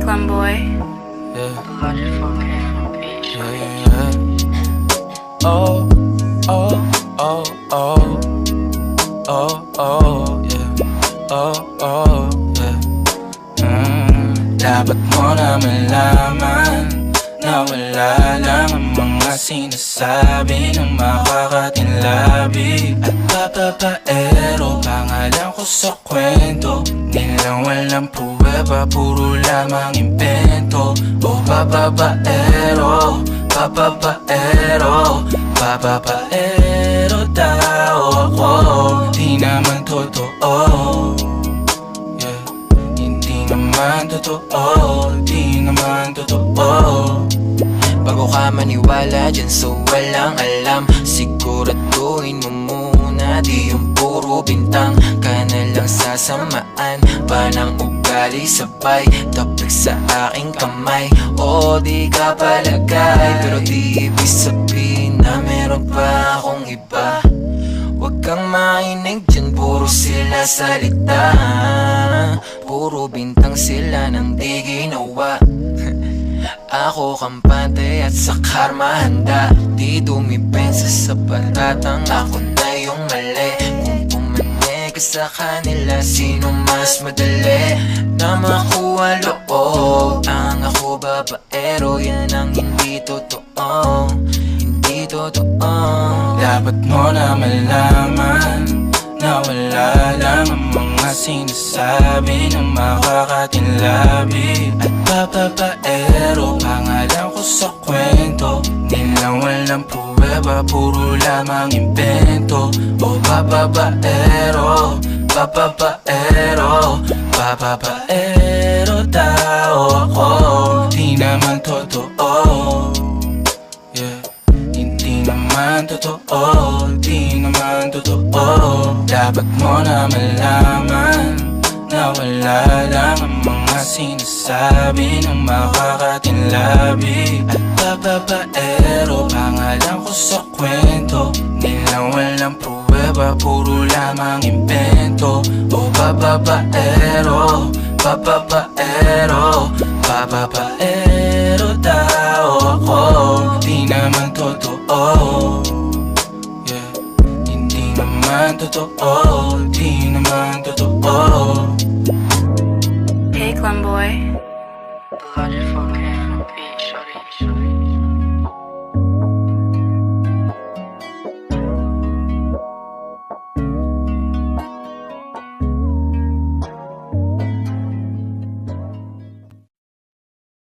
Boy. Yeah. Yeah. Oh, oh, oh, oh. Oh, oh, yeah. Oh, oh, yeah. Dapat mo na malaman na wala lang ang mga sinasabi ng makakatinlabi at papapaero. Pangalan ko sa kwento, nilang walang pruweba, puro lamang impento. O papapaero, papapaero, papapaero daw ako. Di naman totoo, yeah. Hindi naman totoo, di naman totoo. Bago ka maniwala dyan so walang alam, siguraduhin mo muna di yung puro bintang ka na lang sasamaan pa ng ugali sabay tapik sa aking kamay. O di ka palagay pero di ibig sabihin na meron pa akong iba. Huwag kang mainig dyan, puro sila salita, puro bintang sila nang di ginawa. Ako kampante at sa karma handa, di dumipensa sa paratang ako na yung mali. Kung pumanig ka sa kanila, sino mas madali na makuha loob? Ang ako babaero, yan ang hindi totoo, hindi totoo. Dapat mo na malaman na wala lang ang mga sinasabi ng makakatinlabi at papapaero. Pangalan ko sa kwento, nilang walang pruweba, puro lamang impento. O papapaero, papapaero, papapaero daw ako. Di naman totoo, yeah. Hindi naman totoo, di naman totoo. Dapat mo na malaman na wala lang ang mga sinasabi ng makakatinlabi at papapaero. Pangalan ko sa kwento, nilang walang pruweba, puro lamang impento. O papapaero, papapaero, papapaero daw ako. Di naman totoo, yeah. Hindi naman totoo, di naman totoo. Hey, Boy. The Logic 4K.